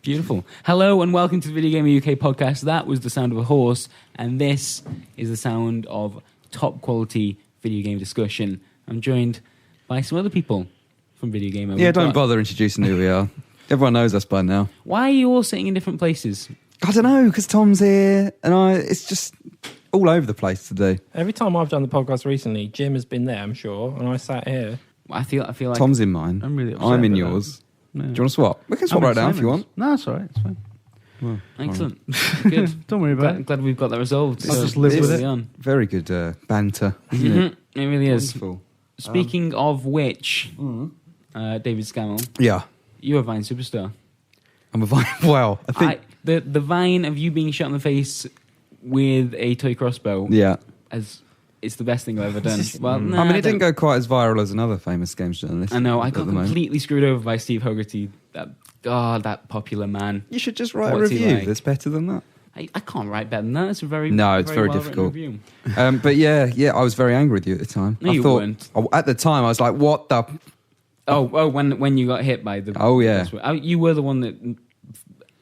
Beautiful. Hello and welcome to the Video Gamer UK podcast. That was the sound of a horse, and this is the sound of top quality video game discussion. I'm joined by some other people from Video Gamer. Yeah, don't bother introducing who we are. Everyone knows us by now. Why are you all sitting in different places? I don't know, because Tom's here, and it's just all over the place today. Every time I've done the podcast recently, Jim has been there, I'm sure, and I sat here. I feel like Tom's in mine. I'm really upset. I'm in yours. Yeah. Do you want to swap? We can swap right now if you want. No, it's all right. It's fine. Well, excellent. Good. Don't worry about it. Glad we've got that resolved. I'll just live with it. On. Very good banter, isn't it? It really is. Wonderful. Speaking of which, David Scammell, Yeah. you're a Vine superstar. I'm a Vine. Well, I think... The Vine of you being shot in the face with a toy crossbow it's the best thing I've ever done. Well, I mean, it didn't go quite as viral as another famous games journalist. I know, I got completely screwed over by Steve Hogarty. That popular man. You should just write a What's he review like? that's better than that. I can't write better than that. It's a very It's very well-written difficult. review. But yeah, I was very angry with you at the time. No, you weren't. At the time, I was like, what the... When you got hit by the... Oh, yeah. You were the one that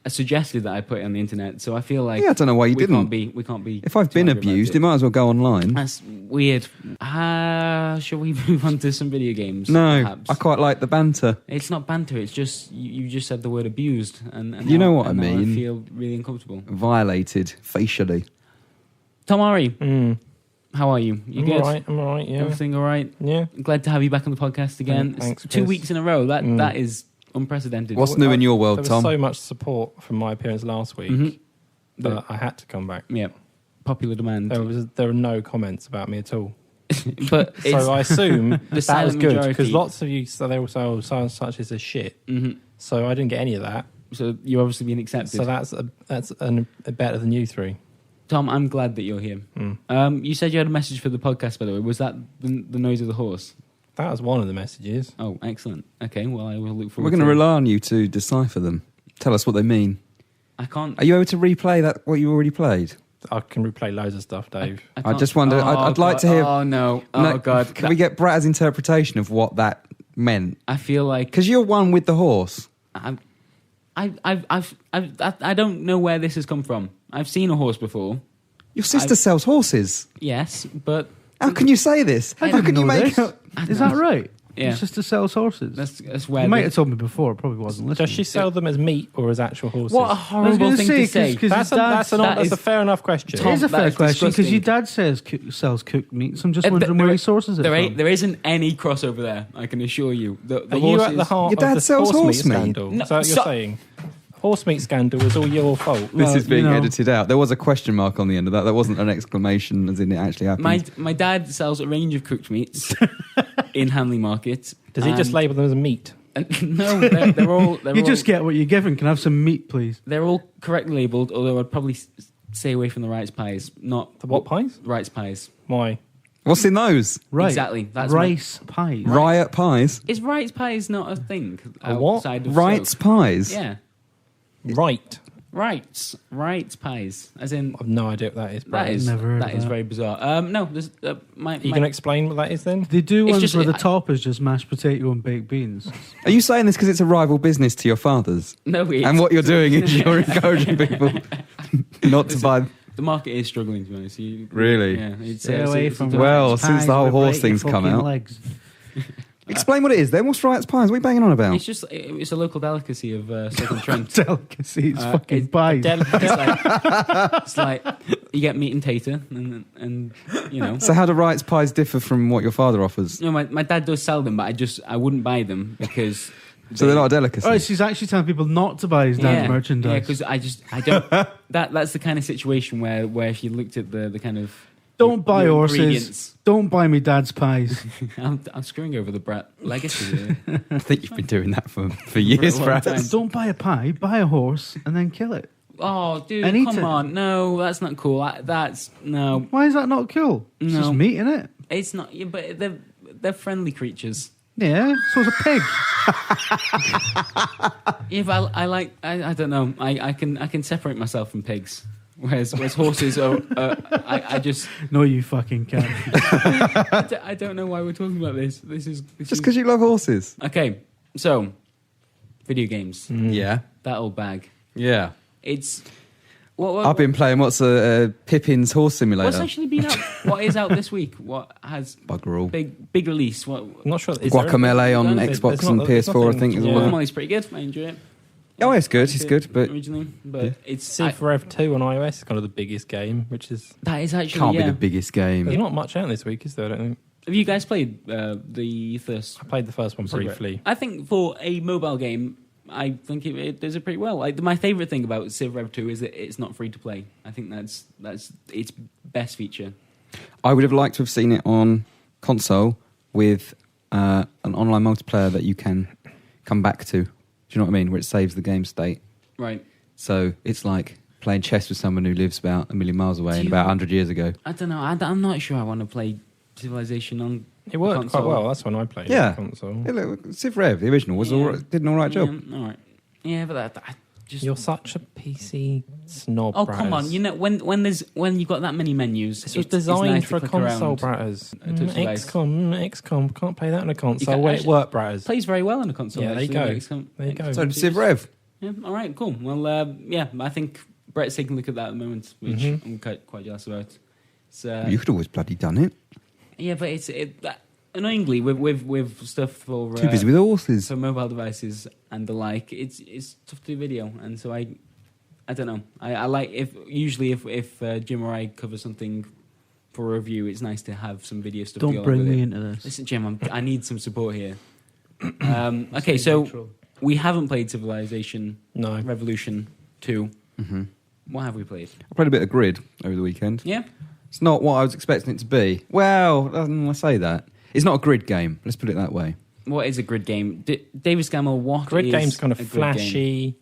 suggested that I put it on the internet, so I feel like... Yeah, I don't know why you didn't. We can't be... If I've been abused, it might as well go online. That's weird. Shall we move on to some video games? No, perhaps? I quite like the banter. It's not banter, it's just... You just said the word abused, and you now, know what I and now mean. I feel really uncomfortable. Violated, facially. Tom Ari, how are you? You good? I'm all right, yeah. Everything all right? Yeah. Glad to have you back on the podcast again. Thanks, It's 2 Piers. weeks in a row. That is unprecedented. What's new in your world, There was Tom? so much support from my appearance last week that I had to come back. Yeah, popular demand. There were no comments about me at all. But So I assume that was silent good, majority. because lots of you, so they also, oh, silence such is a shit. So I didn't get any of that. So you've obviously been accepted. So that's a better than you three. Tom, I'm glad that you're here. You said you had a message for the podcast, by the way. Was that the noise of the horse? That was one of the messages. Oh, excellent. Okay, well, I will look forward We're going to to rely on you to decipher them. Tell us what they mean. I can't... Are you able to replay what you already played? I can replay loads of stuff, Dave. I just wonder... I'd like to hear... Oh, no. Oh, God. Can we get Brad's interpretation of what that meant? I feel like... Because you're one with the horse. I don't know where this has come from. I've seen a horse before. Your sister sells horses. Yes, but... How can you say this? I How didn't can you know make... this. Is that right? Yeah. It's just to sell horses. That's where... You might have told me before. It probably wasn't listening. Does she sell them as meat or as actual horses? What a horrible thing to say. That's a fair enough question. It is a that fair is question, because disgusting. your dad sells cooked meats. I'm just wondering where he sources it from. There isn't any crossover there, I can assure you. The Are you at the heart Your dad of the sells horse horse meat meat? scandal? No, Is that what you're so- saying? Horse meat scandal was all your fault. This is being you know. edited out. There was a question mark on the end of that. That wasn't an exclamation as in it actually happened. My dad sells a range of cooked meats in Hanley Market. Does he just label them as meat? No, they're all... You just get what you're given. Can I have some meat, please? They're all correctly labelled, although I'd probably stay away from the rice pies. Not The what pies? Rice pies. Why? What's in those? Right. Exactly. That's rice pies. Riot pies? Is rice pies not a thing A what? outside of Rights soap? pies? Yeah. Right. Rights pies. As in... I've no idea what that is. That is Never heard of that. very bizarre. No, there's... Are you going to explain what that is then? They do It's ones just- where the top is just mashed potato and baked beans. Are you saying this because it's a rival business to your father's? No, it's... And what you're doing is you're encouraging people not to buy... The market is struggling, to be honest. Really? Yeah. It's, Stay away it's- from it's- Well, rice since pies the whole with horse right thing's come fucking out. legs. Explain what it is then. What's Riot's pies? What are you banging on about? It's just... It's a local delicacy of Southern Trent. Delicacy, it's fucking pies. It's like you get meat and tater, and you know. So how do Riot's pies differ from what your father offers? No, my dad does sell them, but I wouldn't buy them because. So they're not a delicacy? Oh, so he's actually telling people not to buy his dad's merchandise. Yeah, because I don't. That's the kind of situation where if you looked at the kind of. Don't buy the horses. ingredients- Don't buy me dad's pies. I'm screwing over the Brat legacy here. I think you've been doing that for years, long Brad. time. Don't buy a pie, buy a horse, and then kill it. Oh, dude, And eat come it. on. No, that's not cool. That's... No. Why is that not cool? It's No. just meat, innit? It's not... Yeah, but they're friendly creatures. Yeah, so it's a pig. Yeah, but I don't know. I can separate myself from pigs. Whereas horses are... I just... No, you fucking can't. I don't know why we're talking about this. Just because you love horses. Okay, so... Video games. Yeah. That old bag. Yeah. It's... I've been playing Pippin's Horse Simulator. What's actually been out? What is out this week? What has... Bugger all. Big release. What? I'm not sure. Guacamelee on Xbox and PS4, I think, as well. Guacamelee is pretty good. I enjoy it. Oh, it's good. It's good, but originally, but it's Civ Forever 2 on iOS is kind of the biggest game, which is that is actually can't be the biggest game. There's not much out this week, is there? I don't think. Have you guys played the first? I played the first one briefly. I think for a mobile game, I think it does it pretty well. My favourite thing about Civ Rev 2 is that it's not free to play. I think that's its best feature. I would have liked to have seen it on console with an online multiplayer that you can come back to. Do you know what I mean? Where it saves the game state. Right. So it's like playing chess with someone who lives about a million miles away and about 100 years ago. I don't know. I'm not sure I want to play Civilization on It worked console. quite well. That's when I played Yeah. it on console. Yeah, look, Civ Rev, the original, did an all right job. Yeah, all right. Yeah, but I just... You're such a PC snob. Oh, come on! You know when you've got that many menus, This was designed nice for a console, Bratters. XCOM, can't play that on a console. When it worked, Bratters. Plays very well on a console. Yeah, there you actually. go. There you go. So did Civ Rev. Yeah, all right, cool. Well, yeah, I think Brett's taking a look at that at the moment, which I'm quite jealous about. So, You could always bloody done it. yeah, but annoyingly with stuff for Too busy with horses. for mobile devices and the like, it's tough to do video, and so I don't know. I like if Jim or I cover something for a review, it's nice to have some video stuff. Don't bring me into this. Listen, Jim, I need some support here. Okay, so we haven't played Civilization Revolution 2. Mm-hmm. What have we played? I played a bit of Grid over the weekend. Yeah. It's not what I was expecting it to be. Well, I say that. It's not a Grid game. Let's put it that way. What is a grid game? David Scammell, what Grid is game's kind of a grid flashy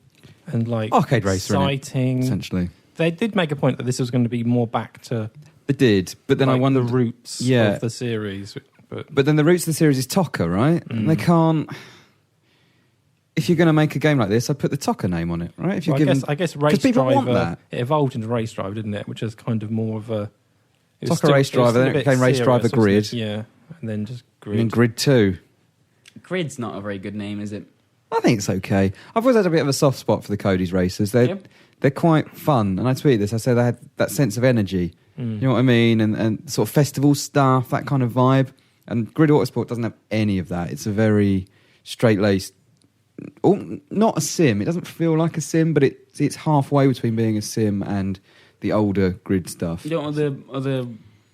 and like arcade racer, exciting. Essentially. They did make a point that this was going to be more back to They did, but then like I wonder the roots of the series. But then the roots of the series is Tokka, right? And they can't... If you're going to make a game like this, I'd put the Tokka name on it, right? If you're I guess Race people want Driver, that. it evolved into Race Driver, didn't it? Which is kind of more of a... Tokka Race Driver, then it became Race Driver Grid. Yeah, and then just Grid. And then Grid 2. Grid's not a very good name, is it? I think it's okay. I've always had a bit of a soft spot for the Cody's races. They're quite fun. And I tweeted this, I said they had that sense of energy. You know what I mean? And sort of festival stuff, that kind of vibe. And Grid Autosport doesn't have any of that. It's a very straight-laced... not a sim. It doesn't feel like a sim, but it's halfway between being a sim and the older Grid stuff. You don't other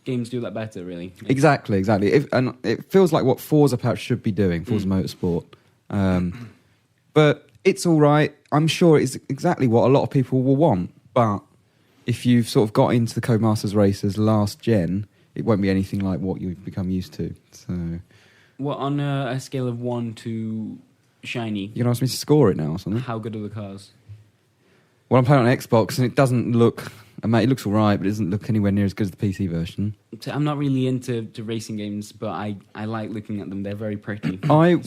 games do that better, really. Exactly. And it feels like what Forza perhaps should be doing, Forza Motorsport. But it's all right. I'm sure it's exactly what a lot of people will want. But if you've sort of got into the Codemasters races last gen, it won't be anything like what you've become used to. So, what on a scale of 1 to shiny? You're going to ask me to score it now or something? How good are the cars? Well, I'm playing on Xbox and it doesn't look... it looks all right, but it doesn't look anywhere near as good as the PC version. I'm not really into racing games, but I like looking at them. They're very pretty. I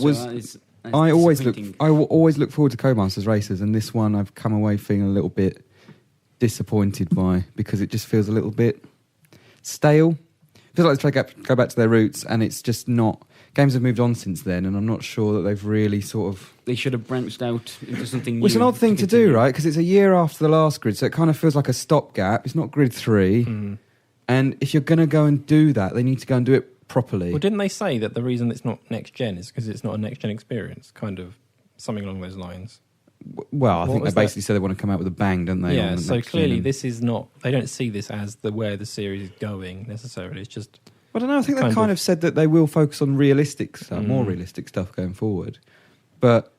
always look forward to Codemasters races, and this one I've come away feeling a little bit disappointed by, because it just feels a little bit stale. It feels like they go back to their roots, and it's just not... Games have moved on since then, and I'm not sure that they've really sort of... They should have branched out into something new. Well, it's an odd thing to do, right? Because it's a year after the last Grid, so it kind of feels like a stopgap. It's not Grid 3. And if you're going to go and do that, they need to go and do it properly. Well, didn't they say that the reason it's not next-gen is because it's not a next-gen experience? Kind of something along those lines. Well, I think they basically said they want to come out with a bang, don't they? Yeah, so clearly this is not... They don't see this as where the series is going, necessarily. It's just... I don't know. I think they've kind of said that they will focus on realistic stuff, more realistic stuff going forward. But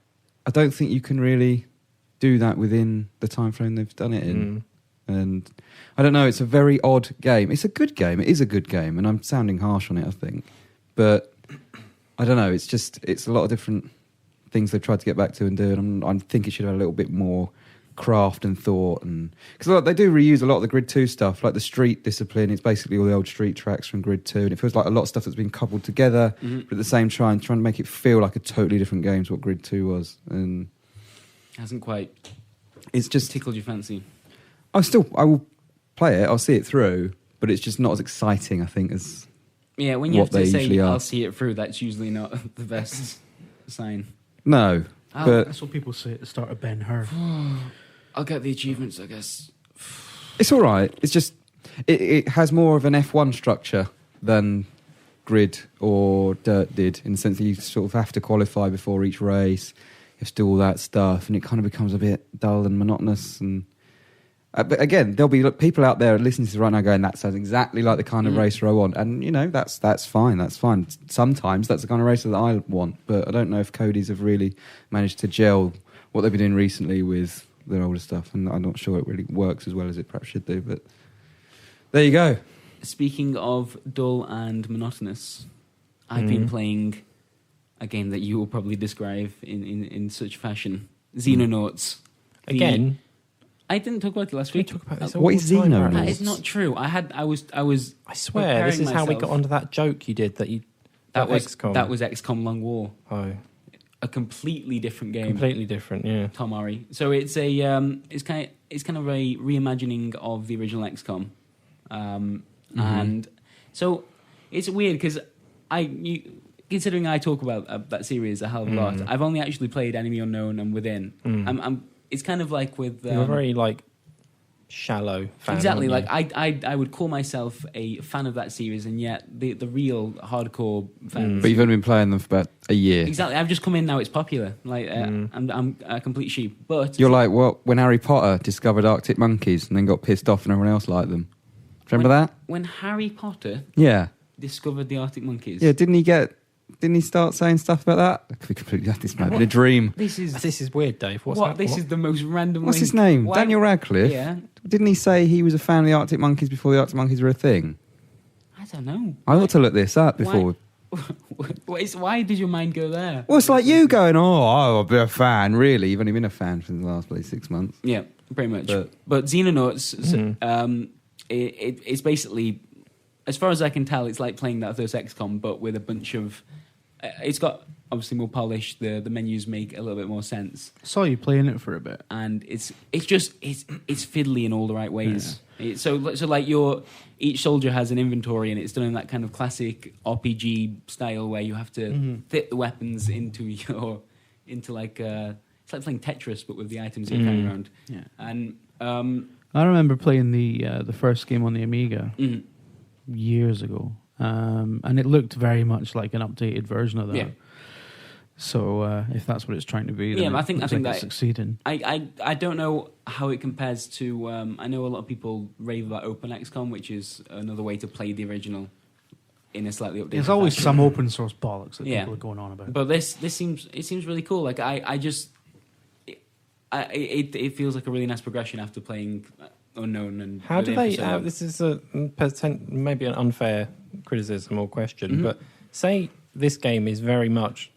I don't think you can really do that within the time frame they've done it in. And I don't know. It's a very odd game. It's a good game. It is a good game, and I'm sounding harsh on it, I think. But I don't know. It's a lot of different things they've tried to get back to and do, and I think it should have a little bit more craft and thought, and because they do reuse a lot of the Grid 2 stuff, like the street discipline. It's basically all the old street tracks from Grid 2, and it feels like a lot of stuff that's been coupled together, but at the same time trying to make it feel like a totally different game to what Grid 2 was. And hasn't quite... It's just tickled your fancy. I will play it, I'll see it through, but it's just not as exciting, I think, as yeah, when you have to say I'll see it through, that's usually not the best sign. No. But That's what people say at the start of Ben Hur. I'll get the achievements, I guess. it's all right. It's just it has more of an F1 structure than Grid or Dirt did, in the sense that you sort of have to qualify before each race. You have to do all that stuff, and it kind of becomes a bit dull and monotonous. And but again, there'll be people out there listening to this right now going, "That sounds exactly like the kind of racer I want." And that's fine. That's fine. Sometimes that's the kind of racer that I want, but I don't know if Cody's have really managed to gel what they've been doing recently with their older stuff, and I'm not sure it really works as well as it perhaps should do. But there you go. Speaking of dull and monotonous, I've been playing a game that you will probably describe in such fashion. Xenonauts. Again? I didn't talk about it last week. Talk about this What is Xenonauts? That is not true. I was. I swear, this is how we got onto that joke you did That was XCOM. That was XCOM Long War. Oh, A completely different game. completely different, yeah. Tom Murray. So it's a it's kind of a reimagining of the original XCOM, and so it's weird because considering I talk about that series a hell of a lot, I've only actually played Enemy Unknown and Within. It's kind of like with You're a very shallow fan. exactly aren't like you? I would call myself a fan of that series, and yet the real hardcore fans. But you've only been playing them for about a year. Exactly, I've just come in now. It's popular. I'm a complete sheep. But You're like, well, when Harry Potter discovered Arctic monkeys and then got pissed off and everyone else liked them. Remember that? When Harry Potter Yeah. discovered the Arctic monkeys. Yeah, didn't he start saying stuff about that? I could be completely, this might have been a dream. This is weird, Dave. This is the most random. What's link. his name? Why- Daniel Radcliffe? Yeah. Didn't he say he was a fan of the Arctic monkeys before the Arctic monkeys were a thing? I don't know. I ought to look this up before. Why did your mind go there? Well, it's like you going, I'll be a fan. Really? You've only been a fan for the last, 6 months. Yeah, pretty much. But- But Xenonauts, it's basically, as far as I can tell, it's like playing that first XCOM, but with a bunch of. It's got obviously more polish. The menus make a little bit more sense, Saw you playing it for a bit. and it's fiddly in all the right ways. So like each soldier has an inventory, and it's done in that kind of classic RPG style where you have to fit the weapons into it's like playing Tetris but with the items you're carrying around. Yeah. And I remember playing the first game on the Amiga years ago, and it looked very much like an updated version of that. Yeah. So if that's what it's trying to be, then Yeah, I think it's that succeeding. I don't know how it compares to. I know a lot of people rave about Open XCOM, which is another way to play the original in a slightly updated. There's always fashion. some open source bollocks that Yeah. people are going on about. But this seems really cool. Like it feels like a really nice progression after playing Unknown and. How do Within they? for so long. This is maybe an unfair criticism or question, but say this game is very much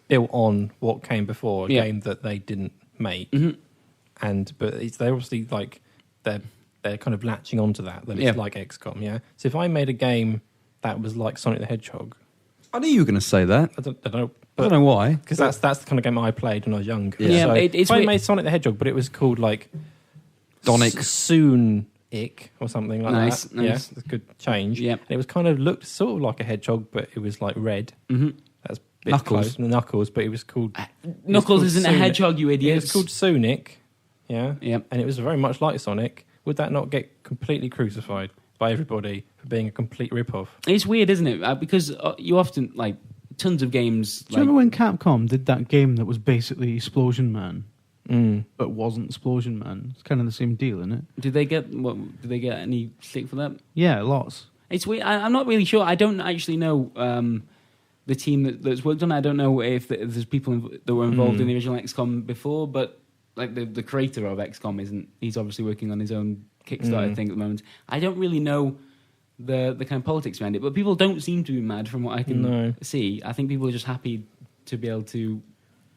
built on what came before, a game that they didn't make, but they're obviously they're kind of latching onto that it's like XCOM, yeah. So if I made a game that was like Sonic the Hedgehog, I knew you were going to say that. I don't know. I don't know why. Because that's the kind of game I played when I was younger. Yeah, so it's if I weird. made Sonic the Hedgehog, but it was called like Donic. Soon-ick or something like Nice, that. nice. Yeah, that's a good change. Yep. And it was kind of looked sort of like a hedgehog, but it was like red. Mhm. That's a bit Knuckles. close. Knuckles, but it was called... Knuckles called isn't a Sonic. hedgehog, you It idiot. was called Soonic, yeah? Yep. And it was very much like Sonic. Would that not get completely crucified by everybody for being a complete rip-off? It's weird, isn't it? Because you often tons of games. Do you remember when Capcom did that game that was basically Explosion Man, but wasn't Explosion Man? It's kind of the same deal, isn't it? Did they get any stick for that? Yeah, lots. It's weird. I'm not really sure. I don't actually know the team that's worked on it. I don't know if there's people that were involved in the original XCOM before, but like the creator of XCOM isn't. He's obviously working on his own Kickstarter thing at the moment. I don't really know the kind of politics behind it, but people don't seem to be mad from what I can see. I think people are just happy to be able to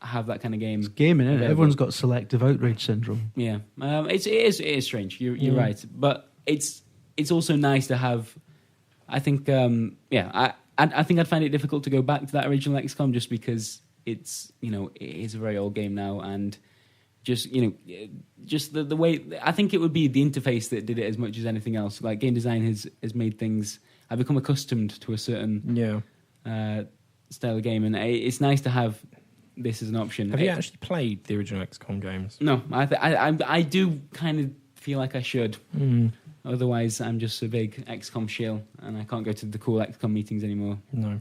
have that kind of game. It's gaming, isn't it? available. Everyone's got selective outrage syndrome. Yeah, it is strange. You're right, but it's also nice to have. I think I think I'd find it difficult to go back to that original XCOM just because it is a very old game now, and just the way I think it would be the interface that did it as much as anything else. Like game design has made things. I've become accustomed to a certain style of game, and it's nice to have this as an option. Have you actually played the original XCOM games? No, I do kind of feel like I should. Otherwise, I'm just a big XCOM shill, and I can't go to the cool XCOM meetings anymore. No.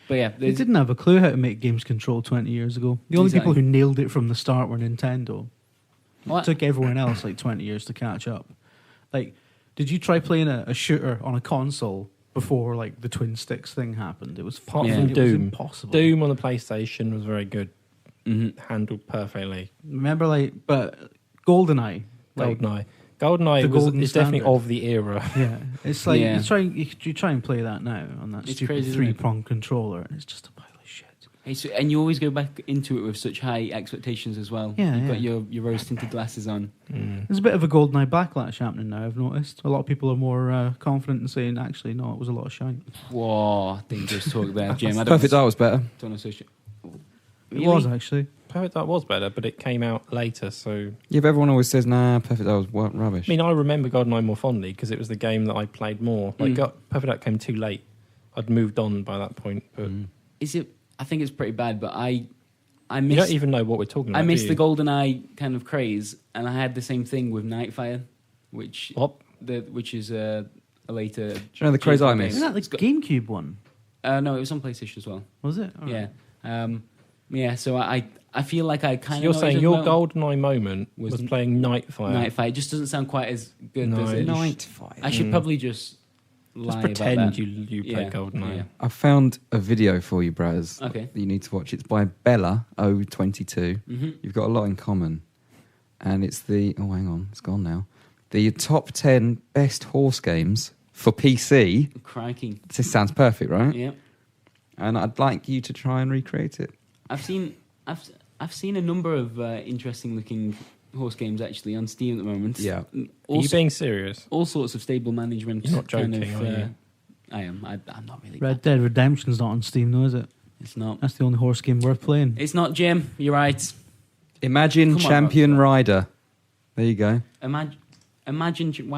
But yeah, They didn't have a clue how to make games control 20 years ago. The only people who nailed it from the start were Nintendo. It took everyone else like 20 years to catch up. Like, did you try playing a shooter on a console before like the twin sticks thing happened? It was Apart it from was Doom. impossible. Doom on the PlayStation was very good. Handled perfectly. Remember, like, but GoldenEye. Like, GoldenEye the golden is definitely standard. of the era. Yeah, it's like Yeah. you try and play that now on that It's stupid crazy, isn't it? 3-prong controller, and it's just a pile of shit. And you always go back into it with such high expectations as well. Yeah, You've yeah. got your rose-tinted glasses on. There's a bit of a GoldenEye backlash happening now. I've noticed a lot of people are more confident in saying, actually, no, it was a lot of shite. Whoa, dangerous talk there, Jim. Perfect Dark was better. Don't associate. It was actually. Perfect Dark was better, but it came out later, so... Yeah, but everyone always says, nah, Perfect Dark was rubbish. I mean, I remember GoldenEye more fondly because it was the game that I played more. Like, Perfect Dark came too late. I'd moved on by that point, but... Is it? I think it's pretty bad, but I You missed. don't even know what we're talking about, I missed do the you? GoldenEye kind of craze, and I had the same thing with Nightfire, which is a later. Do you know the craze I missed? Isn't that the GameCube one? No, it was on PlayStation as well. Was it? All Yeah. right. Yeah, so I feel like I kind So you're of... saying your GoldenEye moment was playing Nightfire? Nightfire. It just doesn't sound quite as good, No, does it? Nightfire. I should probably just lie Just about pretend that. you played GoldenEye. Yeah. I found a video for you, Braz. Okay. That you need to watch. It's by Bella022. You've got a lot in common. And it's the... Oh, hang on. It's gone now. The top 10 best horse games for PC. Crikey. This sounds perfect, right? Yeah. And I'd like you to try and recreate it. I've seen a number of interesting looking horse games actually on Steam at the moment. Yeah. Are you being serious? All sorts of stable management. You're not kind joking, of, are you? I am. I'm not really. Red Dead Redemption's not on Steam, though, is it? It's not. That's the only horse game worth playing. It's not, Jim. You're right. Imagine Come on, Champion Rockstar. Rider. There you go. Imagine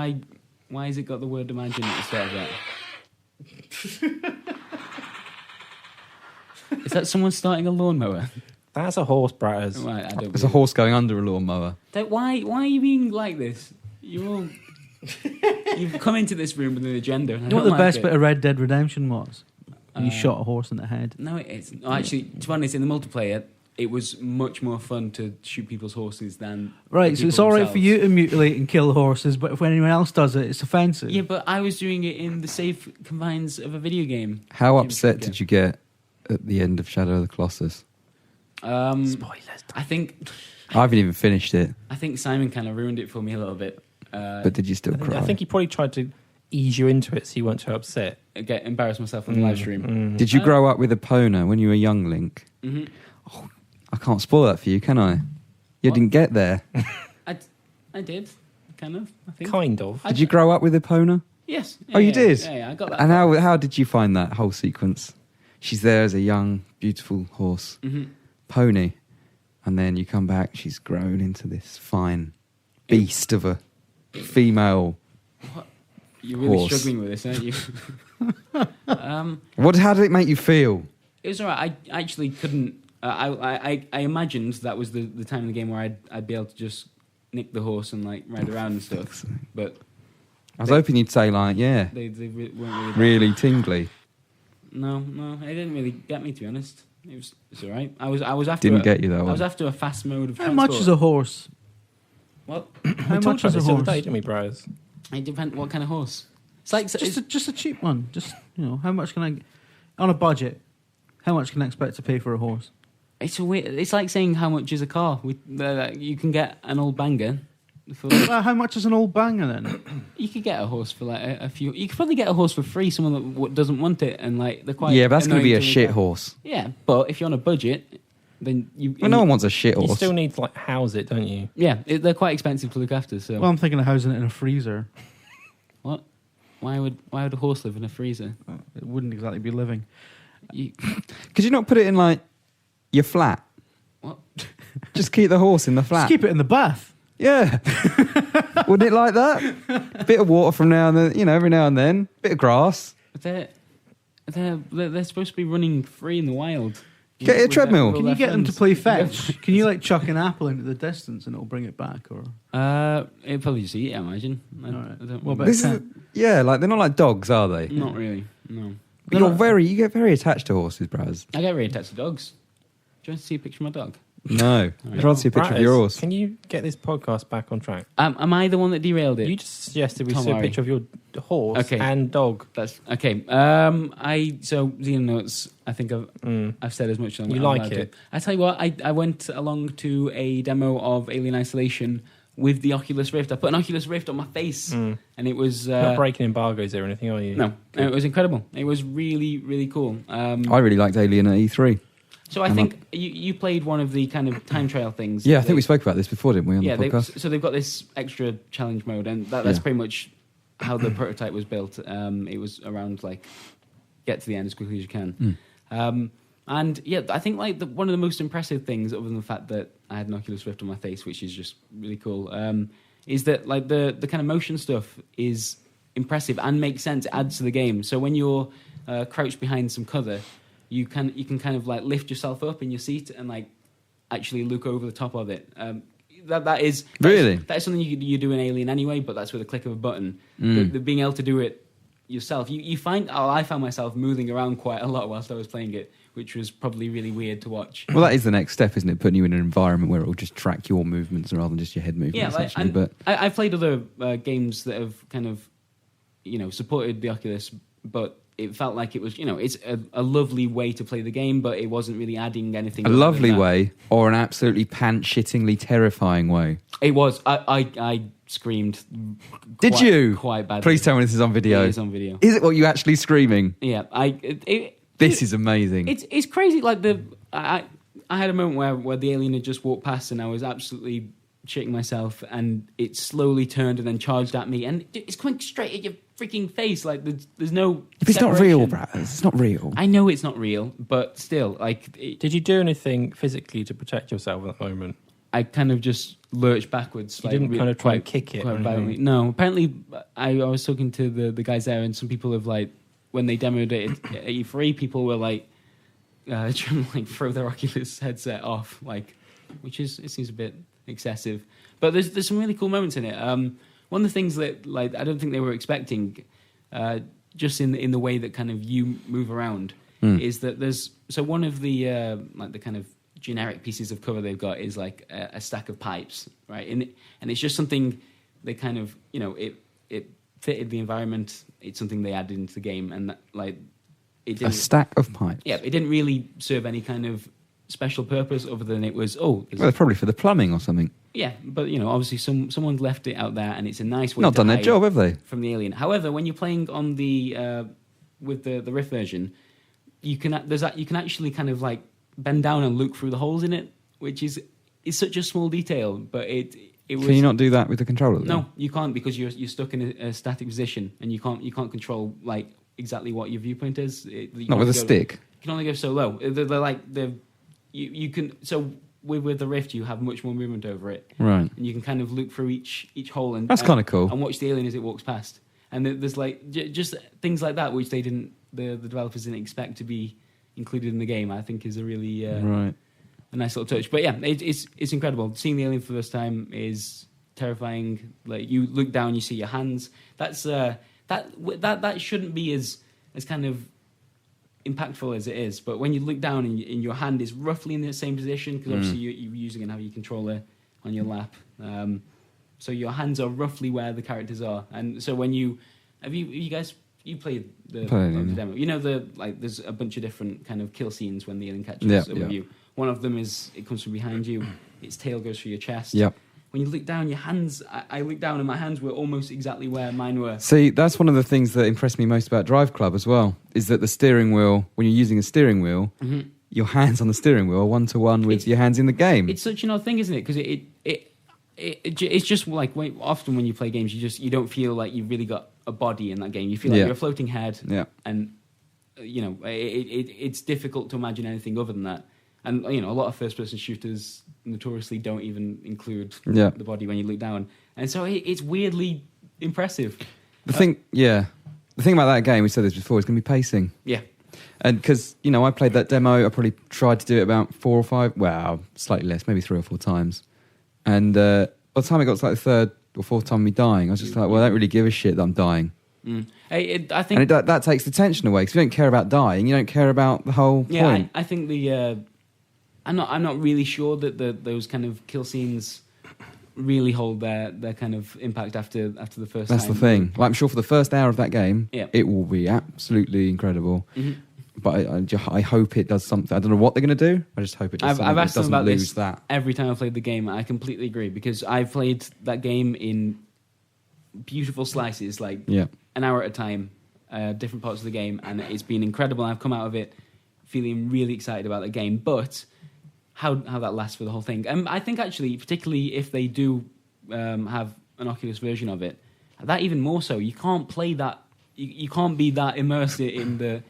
why has it got the word imagine at the start of that? Is that someone starting a lawnmower? That's a horse, Bratters. Right, I don't. There's a horse going under a lawnmower. Why are you being like this? You've come into this room with an agenda. And I You know what don't the like best it. bit of Red Dead Redemption was? When you shot a horse in the head. No, it isn't. Oh, actually, to be honest, in the multiplayer, it was much more fun to shoot people's horses than Right, the so it's people all right for themselves. you to mutilate and kill horses, but if anyone else does it, it's offensive. Yeah, but I was doing it in the safe confines of a video game. How upset did you get at the end of Shadow of the Colossus? Spoilers. I think I haven't even finished it, I think Simon kind of ruined it for me a little bit. but did you still cry? I think he probably tried to ease you into it so you weren't too upset. Get embarrassed myself on the live stream. Did you grow up with a Epona when you were young, Link? Mm-hmm. I can't spoil that for you, can I? You What? didn't get there. I did, kind of. I think. Kind of. Did you grow up with a Epona? Yes. Oh, you did? Yeah, I got that. And how did you find that whole sequence? She's there as a young, beautiful horse, pony, and then you come back, she's grown into this fine beast of a female. You're really horse. struggling with this, aren't you? How did it make you feel? It was alright. I actually couldn't. I imagined that was the time in the game where I'd be able to just nick the horse and like ride around and stuff. But I was hoping you'd say like, yeah, they weren't really tingly. No, it didn't really get me, to be honest. It's alright. I was after. Didn't get you, though. I was after a fast mode of How transport. much is a horse? What? How much is a this the other horse? day, didn't we, bros? It depends what kind of horse. It's like Just a cheap one. Just, how much can I... On a budget, how much can I expect to pay for a horse? it's a weird. It's like saying how much is a car. You can get an old banger. Well, how much is an old banger then? You could get a horse for like a few. You could probably get a horse for free. Someone that doesn't want it, and like they're quite. Yeah, but that's going to be a annoying shit look at. horse. Yeah, but if you're on a budget, then you. Well, no one wants a shit You horse. still need to like house it, don't you? Yeah, they're quite expensive to look after. So Well, I'm thinking of housing it in a freezer. what? Why would a horse live in a freezer? It wouldn't exactly be living. Could you not put it in like your flat? What? Just keep the horse in the flat. Just keep it in the bath. Yeah. Wouldn't it like that? Bit of water from now and then, every now and then. Bit of grass. But they're supposed to be running free in the wild. Get a treadmill. Can you get them to play fetch? Can you like chuck an apple into the distance and it'll bring it back? Or it'll probably just eat it, I imagine. I don't what about This is, yeah, like they're not like dogs, are they? Not really, no. But you get very attached to horses, Braz. I get really attached to dogs. Do you want to see a picture of my dog? No. I'd rather see a picture of your horse. Can you get this podcast back on track? Am I the one that derailed it? You just suggested we Don't see a worry. picture of your horse and dog. That's okay. So Xenonauts, I think I've said as much as You I'm like allowed it? to. I tell you what, I went along to a demo of Alien Isolation with the Oculus Rift. I put an Oculus Rift on my face, and it was You're not breaking embargoes or anything, are you? no, it was incredible. It was really, really cool. I really liked Alien at E3. So I think you played one of the kind of time trial things. Yeah, I think we spoke about this before, didn't we, on the podcast? So they've got this extra challenge mode, and that's pretty much how the prototype was built. It was around like get to the end as quickly as you can. And yeah, I think like one of the most impressive things, other than the fact that I had an Oculus Rift on my face, which is just really cool, is that like the kind of motion stuff is impressive and makes sense. It adds to the game. So when you're crouched behind some cover, you can kind of like lift yourself up in your seat and like actually look over the top of it. That is something you do in Alien anyway, but that's with a click of a button. The being able to do it yourself, I found myself moving around quite a lot whilst I was playing it, which was probably really weird to watch. Well, that is the next step, isn't it? Putting you in an environment where it will just track your movements rather than just your head movements. Yeah, but I've played other games that have kind of, supported the Oculus, but it felt like it was, it's a lovely way to play the game, but it wasn't really adding anything. A lovely way or an absolutely pant-shittingly terrifying way? It was. I screamed. Did you? Quite badly. Please tell me this is on video. It is on video. Is it what you actually screaming? Yeah. This is amazing. It's crazy. Like I had a moment where the alien had just walked past and I was absolutely shitting myself, and it slowly turned and then charged at me, and it's coming straight at your freaking face. Like there's no. If it's not real, Brad, it's not real. I know it's not real, but still, like. Did you do anything physically to protect yourself at that moment? I kind of just lurched backwards. You didn't kind of try and kick it? Quite violently. No, apparently I was talking to the guys there, and some people have like, when they demoed it at E3, people were like trying to like throw their Oculus headset off, like, it seems a bit excessive. But there's some really cool moments in it. One of the things that like I don't think they were expecting, just in the way that kind of you move around, is that there's one of the like the kind of generic pieces of cover they've got is like a stack of pipes, right? And it's just something they kind of it fitted the environment. It's something they added into the game, and that, like it didn't, a stack of pipes. Yeah, it didn't really serve any kind of special purpose other than it was probably for the plumbing or something. Yeah, but obviously someone's left it out there, and it's a nice way. Not to done their job, have they? From the alien. However, when you're playing on the with the Rift version, you can actually kind of like bend down and look through the holes in it, which is such a small detail, but it was. Can you not do that with the controller? Then? No, you can't, because you're stuck in a static position, and you can't control like exactly what your viewpoint is. Not with a stick. You can only go so low. You can so. With the Rift, you have much more movement over it, right? And you can kind of look through each hole, and that's kind of cool. And watch the alien as it walks past. And there's like just things like that which the developers didn't expect to be included in the game. I think is a really right, a nice little touch. But yeah, it's incredible. Seeing the alien for the first time is terrifying. Like you look down, you see your hands. That's that shouldn't be as kind of impactful as it is, but when you look down and your hand is roughly in the same position, because obviously you're using and have your controller on your lap, so your hands are roughly where the characters are. And so when you guys played the demo, there's a bunch of different kind of kill scenes when the alien catches up with you. One of them is it comes from behind you, its tail goes through your chest. Yep. When you look down, your hands, I looked down and my hands were almost exactly where mine were. See, that's one of the things that impressed me most about Drive Club as well, is that the steering wheel, when you're using a steering wheel, your hands on the steering wheel are one-to-one with your hands in the game. It's such an odd thing, isn't it? Because it's just like often when you play games, you don't feel like you've really got a body in that game. You feel like you're a floating head, and it's difficult to imagine anything other than that. And a lot of first-person shooters notoriously don't even include the body when you look down, and so it's weirdly impressive. The thing about that game, we said this before, is going to be pacing. Yeah, And because, I played that demo, I probably tried to do it about 4 or 5, well, slightly less, maybe 3 or 4 times. And by the time it got to like the third or fourth time me dying, I was just like, well, I don't really give a shit that I'm dying. I think that takes the tension away, because if you don't care about dying, you don't care about the whole point. I think I'm not really sure that those kind of kill scenes really hold their kind of impact after the first time. That's the thing. Like, I'm sure for the first hour of that game, yeah. it will be absolutely incredible. Mm-hmm. But I hope it does something. I don't know what they're going to do. I just hope it does something. I've asked them about lose this that. every time I've played the game. I completely agree, because I've played that game in beautiful slices, like an hour at a time, different parts of the game, and it's been incredible. I've come out of it feeling really excited about the game, but how that lasts for the whole thing. I think actually, particularly if they do have an Oculus version of it, that even more so. You can't play that. You can't be that immersed in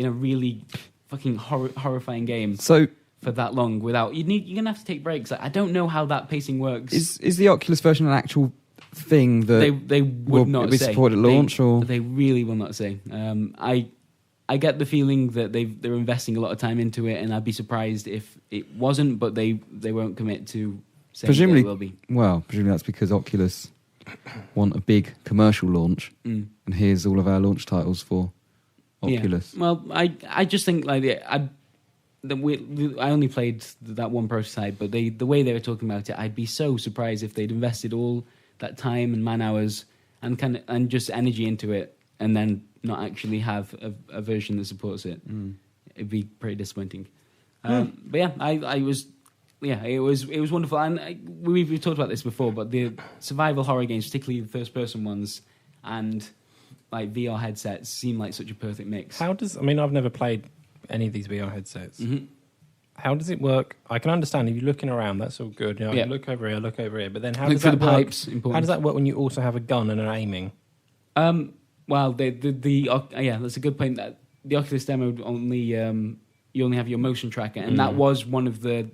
a really fucking horrifying game for that long without. You're gonna have to take breaks. I don't know how that pacing works. Is the Oculus version an actual thing that they would not be say supported at launch, or they really will not say. I get the feeling that they're investing a lot of time into it, and I'd be surprised if it wasn't. But they won't commit to saying presumably it will be. Well, presumably that's because Oculus want a big commercial launch, and here's all of our launch titles for Oculus. Yeah. Well, I just think like I only played that one prototype, but the way they were talking about it, I'd be so surprised if they'd invested all that time and man hours and just energy into it, and then not actually have a version that supports it. It'd be pretty disappointing. But yeah, it was wonderful. And we've talked about this before, but the survival horror games, particularly the first person ones, and like VR headsets, seem like such a perfect mix. I've never played any of these VR headsets. Mm-hmm. How does it work? I can understand if you're looking around, that's all good. You look over here, but then how Look does for that the work? pipes, important. How does that work when you also have a gun and are aiming? Well, that's a good point. That the Oculus demo only you only have your motion tracker, and that was one of the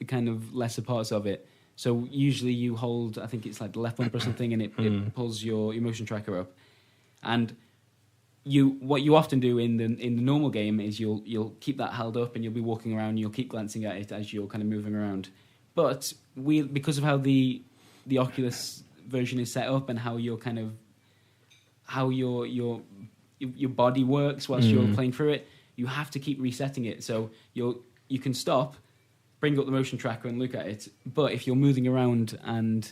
kind of lesser parts of it. So usually you hold, I think it's like the left bumper or something, and it pulls your motion tracker up. And what you often do in the normal game is you'll keep that held up, and you'll be walking around, and you'll keep glancing at it as you're kind of moving around. But because of how the Oculus version is set up and how your kind of how your body works whilst you're playing through it, you have to keep resetting it. So you can stop, bring up the motion tracker and look at it. But if you're moving around and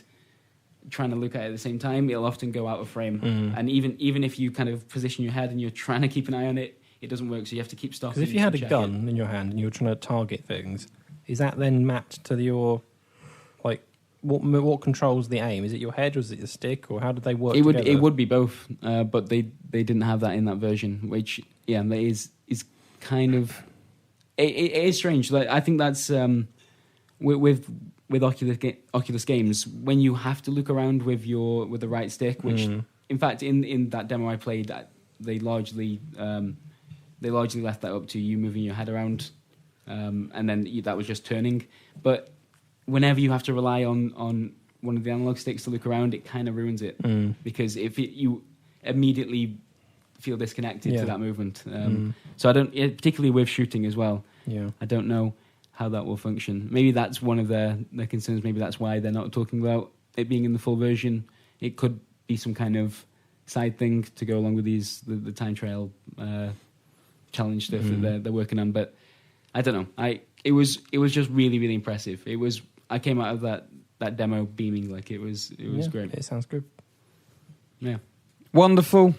trying to look at it at the same time, it'll often go out of frame. And even if you kind of position your head and you're trying to keep an eye on it, it doesn't work. So you have to keep stopping. Because if you had a gun in your hand and you were trying to target things, is that then mapped to your like what controls the aim? Is it your head or is it your stick, or how did they work? It would be both, but they didn't have that in that version, which is kind of it is strange. Like, I think that's with Oculus games, when you have to look around with the right stick, which in fact in that demo I played, they largely left that up to you moving your head around, and then that was just turning. But whenever you have to rely on one of the analog sticks to look around, it kind of ruins it, because you immediately feel disconnected to that movement. So I don't, particularly with shooting as well. Yeah, I don't know how that will function. Maybe that's one of their concerns. Maybe that's why they're not talking about it being in the full version. It could be some kind of side thing to go along with the time trial challenge stuff that they're working on. But I don't know. It was just really, really impressive. I came out of that demo beaming. Like, it was great. It sounds good. Yeah. Wonderful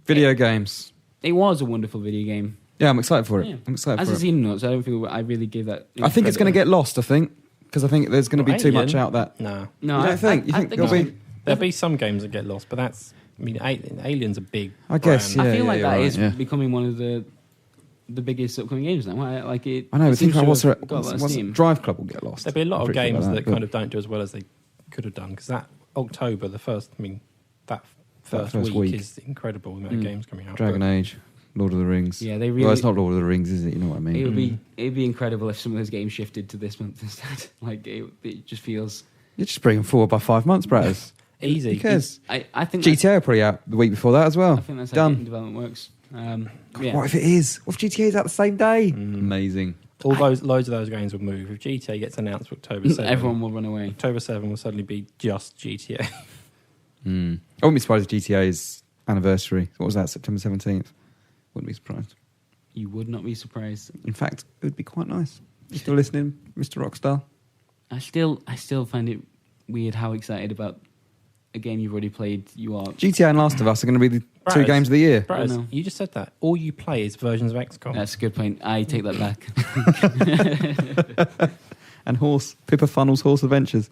video games. It was a wonderful video game. Yeah, I'm excited for it. Yeah. I'm excited As for a it. scene notes, I don't feel I really gave that. I think it's going to get lost, because I think there's going to be too much out that... No. You don't think? You think there'll be... There'll be some games that get lost, but that's... I mean, Alien's a big I guess, brand. yeah. I feel like that right, is becoming one of the biggest upcoming games now. I know, but think seems to about have got a lot of what's steam. Drive Club will get lost. There'll be a lot of I'm pretty games sure that about kind of don't do as well as they could have done, because that October, that first week is incredible, the amount of games coming out. Dragon Age, Lord of the Rings. Yeah, they really. Well, it's not Lord of the Rings, is it? You know what I mean? It'd be incredible if some of those games shifted to this month instead. Like, it just feels. You just bring them forward by 5 months, Bratters. Easy. Because I think GTA will probably out the week before that as well. I think that's how Done. game development works. What if it is? What if GTA is out the same day? Amazing. Loads of those games will move. If GTA gets announced for October 7, everyone will run away. October 7 will suddenly be just GTA. I wouldn't be surprised if GTA's anniversary. What was that? September 17th. Wouldn't be surprised. You would not be surprised. In fact, it would be quite nice. You still listening, Mr. Rockstar? I still find it weird how excited about a game you've already played you are. GTA and Last of Us are going to be the two games of the year. Bros, you just said that. All you play is versions of XCOM. That's a good point. I take that back. And Pippa Funnel's Horse Adventures.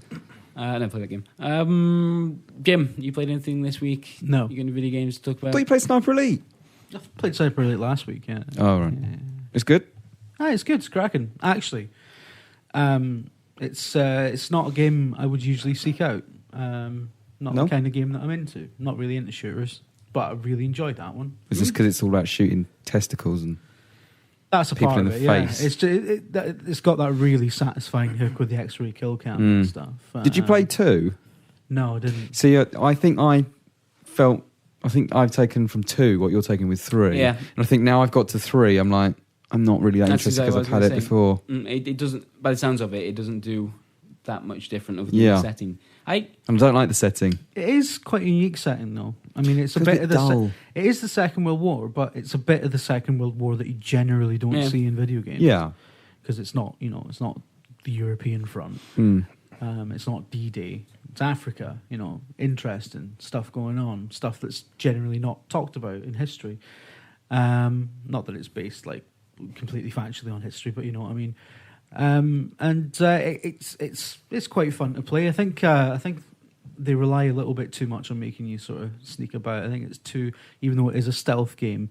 I never played that game. Jim, you played anything this week? No. You got any video games to talk about? I thought you played Sniper Elite. I played Sniper Elite last week, yeah. Oh, right. Yeah. It's good? It's good. It's cracking, actually. It's not a game I would usually seek out. Not the kind of game that I'm into. Not really into shooters, but I really enjoyed that one. Is this because it's all about shooting testicles and that's a people part in of the it, face? Yeah. It's got that really satisfying hook with the X-ray kill cam and stuff. Did you play 2? No, I didn't. See, I think I've taken from 2 what you're taking with 3. Yeah. And I think now I've got to 3, I'm like, I'm not really that interested because I've had it before. It doesn't, by the sounds of it, it doesn't do that much different of the setting. I don't like the setting. It is quite a unique setting, though. I mean, it's a bit of the it is the Second World War, but it's a bit of the Second World War that you generally don't see in video games. Yeah, because it's not the European front. It's not D-Day. It's Africa. Interesting stuff going on, stuff that's generally not talked about in history. Not that it's based like completely factually on history, but you know what I mean. It's quite fun to play. I think they rely a little bit too much on making you sort of sneak about. I think it's too, even though it is a stealth game,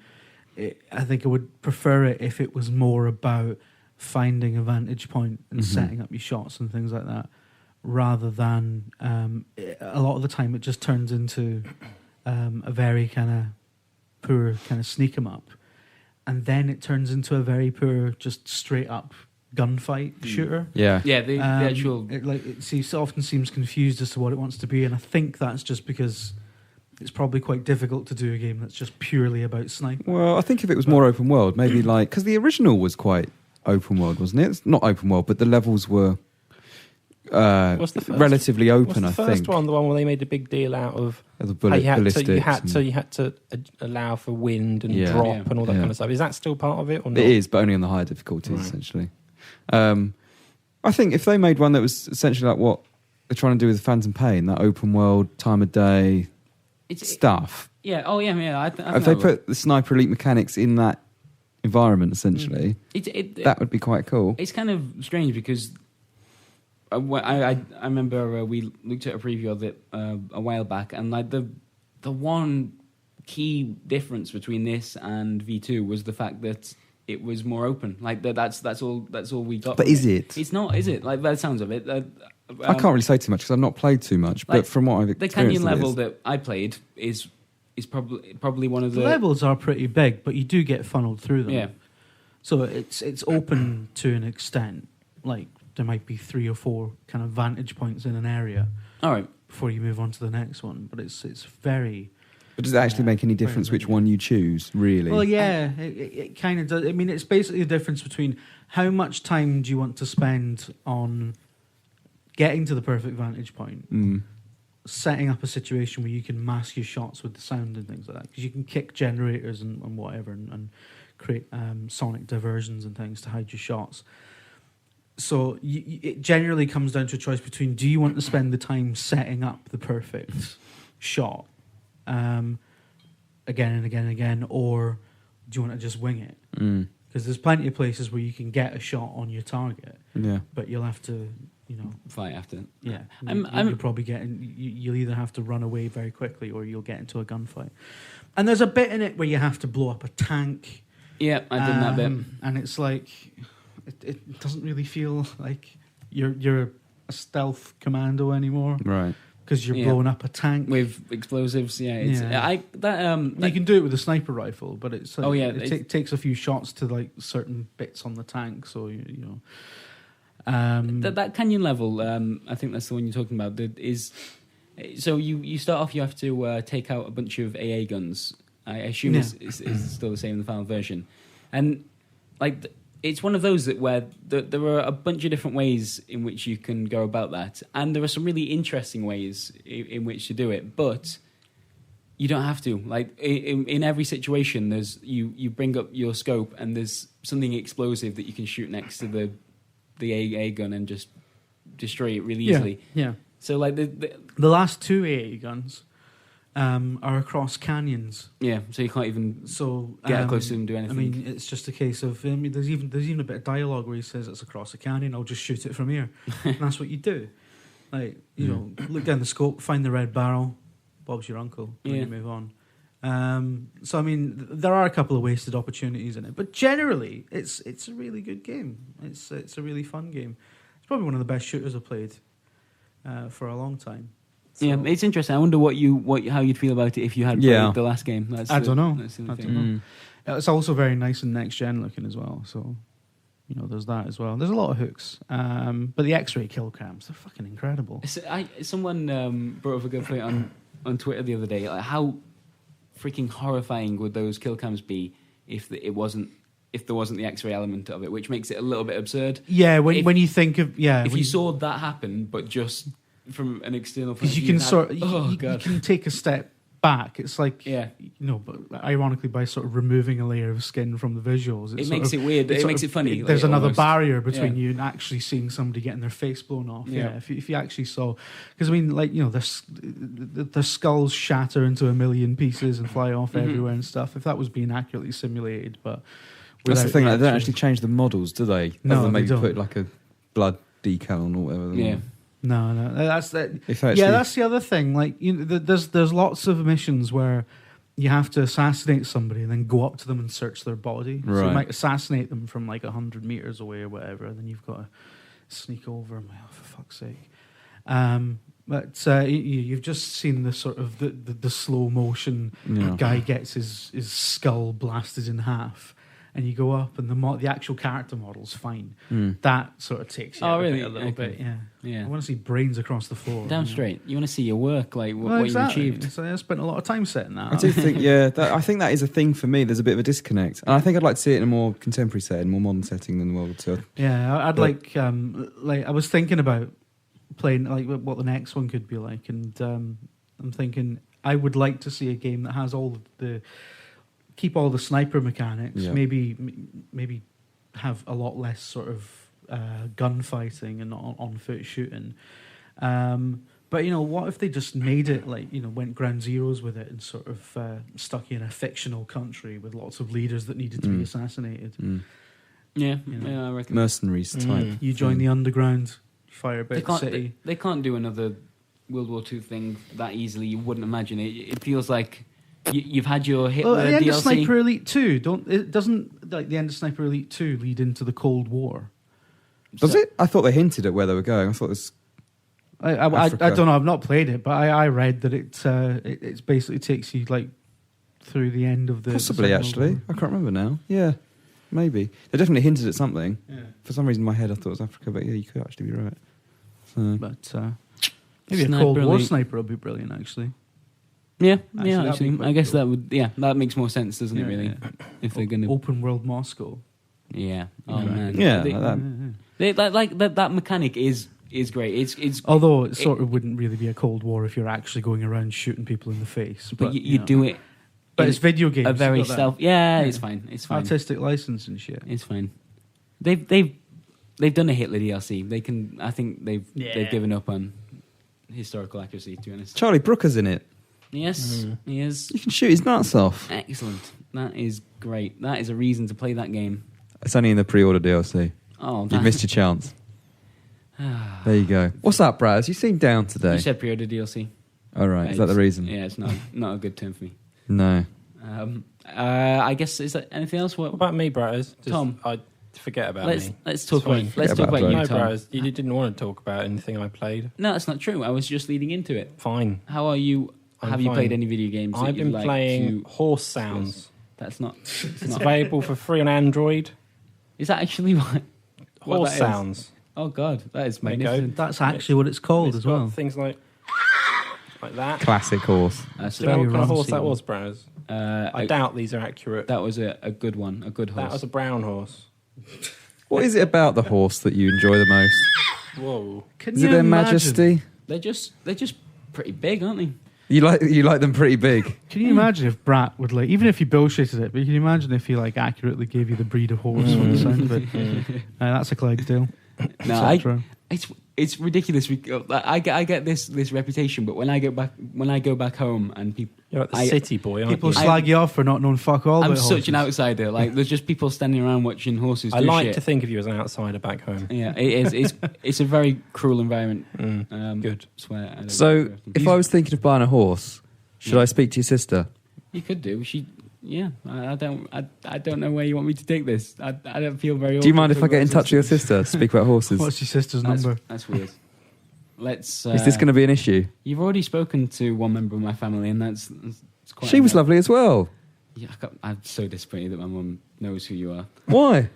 I think I would prefer it if it was more about finding a vantage point and setting up your shots and things like that, rather than a lot of the time it just turns into a very kind of poor kind of sneak 'em up, and then it turns into a very poor just straight up gunfight shooter. Yeah. The actual it often seems confused as to what it wants to be, and I think that's just because it's probably quite difficult to do a game that's just purely about sniping. Well, I think if it was more open world, maybe because the original was quite open world, wasn't it? It's not open world, but the levels were relatively open. What's the first one, the one where they made a big deal out of the ballistics. You had to allow for wind and drop and all that kind of stuff. Is that still part of it, or not? It is, but only on the higher difficulties, essentially. I think if they made one that was essentially like what they're trying to do with Phantom Pain, that open world, time of day stuff. If they put the Sniper Elite mechanics in that environment, essentially, that would be quite cool. It's kind of strange because I remember we looked at a preview of it a while back, and like the one key difference between this and V2 was the fact that it was more open. Like that's all we got. But is it? It's not, is it? Like by the sounds of it. I can't really say too much because I've not played too much. But from what I've experienced, the canyon level that I played is probably one of the levels are pretty big, but you do get funneled through them. Yeah. So it's open to an extent. Like there might be 3 or 4 kind of vantage points in an area. All right. Before you move on to the next one, but it's very. But does it actually make any difference which one you choose, really? Well, yeah, it kind of does. I mean, it's basically the difference between how much time do you want to spend on getting to the perfect vantage point, setting up a situation where you can mask your shots with the sound and things like that, because you can kick generators and whatever and create sonic diversions and things to hide your shots. So it generally comes down to a choice between, do you want to spend the time setting up the perfect shot again and again and again, or do you want to just wing it? Because there's plenty of places where you can get a shot on your target, but you'll have to, fight after. Yeah, you'll probably you'll either have to run away very quickly or you'll get into a gunfight. And there's a bit in it where you have to blow up a tank. Yeah, I did that bit, and it's like it doesn't really feel like you're a stealth commando anymore, right? Because you're blowing up a tank with explosives. Yeah, you can do it with a sniper rifle, but it's like, it takes a few shots to like certain bits on the tank. So that canyon level, I think that's the one you're talking about. So you start off, you have to take out a bunch of AA guns, I assume it's still the same in the final version. And like it's one of those where there are a bunch of different ways in which you can go about that, and there are some really interesting ways in which to do it, but you don't have to. Like in every situation, there's you bring up your scope, and there's something explosive that you can shoot next to the AA gun and just destroy it really easily. Yeah. So like the last 2 AA guns are across canyons. Yeah, so you can't even get close to them and do anything. I mean, it's just a case of there's even a bit of dialogue where he says it's across a canyon. I'll just shoot it from here, and that's what you do. Like look down the scope, find the red barrel. Bob's your uncle. And you move on. So I mean, there are a couple of wasted opportunities in it, but generally, it's a really good game. It's a really fun game. It's probably one of the best shooters I've played for a long time. So. Yeah, it's interesting. I wonder how you'd feel about it if you had played the last game. I don't know. It's also very nice and next gen looking as well. So, there's that as well. There's a lot of hooks, but the X-ray kill cams, they're fucking incredible. Someone brought up a good point on Twitter the other day. Like, how freaking horrifying would those kill cams be if there wasn't the X-ray element of it, which makes it a little bit absurd. Yeah, when you think of if you saw that happen, but just from an external point of view, you can take a step back. It's like but ironically, by sort of removing a layer of skin from the visuals, it makes it weird. It makes it funny. There's another barrier between you and actually seeing somebody getting their face blown off. Yeah, if you actually saw, because I mean, like their skulls shatter into a million pieces and fly off everywhere and stuff. If that was being accurately simulated, but that's the thing. They don't actually change the models, do they? No, other than maybe they don't. Put like a blood decal on or whatever. Yeah. No, that's that. That's the other thing. Like, there's lots of missions where you have to assassinate somebody and then go up to them and search their body. Right. So you might assassinate them from like 100 meters away or whatever, and then you've got to sneak over them. Oh, for fuck's sake! But you've just seen the sort of the slow motion guy gets his skull blasted in half. And you go up, and the actual character model's fine. That sort of takes you out a little bit. Yeah. I want to see brains across the floor. Damn straight. You want to see your work, like what exactly. you achieved. So I spent a lot of time setting that. I do think, I think that is a thing for me. There's a bit of a disconnect, and I think I'd like to see it in a more contemporary setting, more modern setting than World War II. Yeah, I'd like I was thinking about playing like what the next one could be like, and I'm thinking I would like to see a game that has keep all the sniper mechanics, maybe have a lot less sort of gunfighting and on foot shooting. But what if they just made it like went ground zeros with it and sort of stuck you in a fictional country with lots of leaders that needed to be assassinated? Yeah, I reckon mercenaries type. You join the underground, fire about the city. They can't do another World War II thing that easily. You wouldn't imagine it. It feels like. You've had your Hitler the end DLC. of Sniper Elite 2, doesn't like the end of Sniper Elite 2 lead into the Cold War? Does it? I thought they hinted at where they were going. I thought it was I don't know. I've not played it, but I read that it basically takes you like through the end of the possibly actually. I can't remember now. Yeah, maybe they definitely hinted at something. Yeah. For some reason, in my head I thought it was Africa, but yeah, you could actually be right. So. But maybe a Cold War sniper would be brilliant, actually. Yeah, actually, I guess that would. Yeah, that makes more sense, doesn't it? Really, if they're going to open world Moscow. Yeah. Oh man. Yeah. That mechanic is great. It's although it sort of wouldn't really be a Cold War if you're actually going around shooting people in the face. But you do it. But it's video games. A very stealth. Yeah, it's fine. It's fine. Artistic license and shit. It's fine. They've done a Hitler DLC. They can. I think they've given up on historical accuracy. To be honest. Charlie Brooker's in it. Yes, he is. You can shoot his nuts off. Excellent. That is great. That is a reason to play that game. It's only in the pre-order DLC. Oh, you've missed your chance. There you go. What's up, Braz? You seem down today. You said pre-order DLC. All right. Is that the reason? Yeah, it's not a good term for me. No. I guess, is there anything else? What about me, Braz? Tom. I forget about me. Let's talk about you, No, Tom. Braz, you didn't want to talk about anything I played. No, that's not true. I was just leading into it. Fine. How are you? Have you played any video games? I've been playing Horse Sounds. That's not. It's available for free on Android. Is that actually what Horse Sounds? Oh God, that is magnificent. That's actually what it's called as well. Things like Like that. Classic horse. That's Do you know what kind of Very horse that Ramsey. was, Braz? I doubt these are accurate. That was a good one, a good horse. That was a brown horse. What is it about the horse that you enjoy the most? Whoa. Can Is you it their imagine- majesty? They're just pretty big, aren't they? You like them pretty big. Can you imagine if Brat would like, even if he bullshitted it, but can you imagine if he like accurately gave you the breed of horse from the sound of it? That's a Clydesdale. No, etc. it's ridiculous. I get this reputation, but when I go back home and people, You're like the city boy, aren't People you? slag you off for not knowing fuck all I'm about such an horses. outsider. Like there's just people standing around watching horses. I do like shit. to think of you as an outsider back home. Yeah, it is. It's a very cruel environment. Good. Swear. I don't So, do it often. if I was thinking of buying a horse, should I speak to your sister? You could do. Yeah. I don't know where you want me to take this. I don't feel very. Do you mind awkward if I get in talking touch with your sister to speak about horses? What's your sister's That's- number? That's weird. Let's. Is this going to be an issue? You've already spoken to one member of my family, and that's quite. She was enough. lovely as well. Yeah, I'm so disappointed that my mum knows who you are. Why?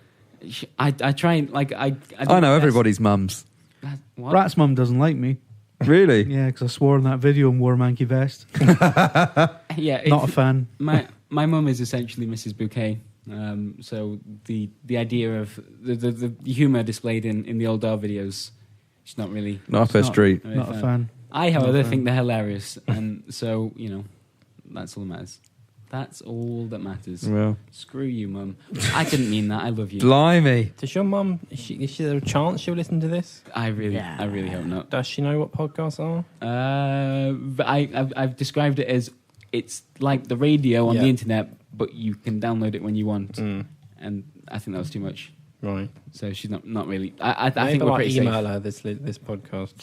I try and like I. do I my know best. everybody's mums. What? Brat's mum doesn't like me. Really? Yeah, because I swore in that video and wore a manky vest. Yeah, Not a fan. My mum is essentially Mrs. Bouquet. So the idea of the humour displayed in the old Dar videos, she's not really. Not up her street. really Not a fan. I, however, Not a fan. think they're hilarious, and so that's all that matters. That's all that matters. Well, Screw you, mum. I didn't mean that. I love you. blimey. Does your mum, is there a chance she'll listen to this? I really hope not. Does she know what podcasts are? But I've described it as it's like the radio on Yeah. the internet, but you can download it when you want. Mm. And I think that was too much. Right. So she's not really. I Maybe think we're I'll pretty email safe. her this podcast.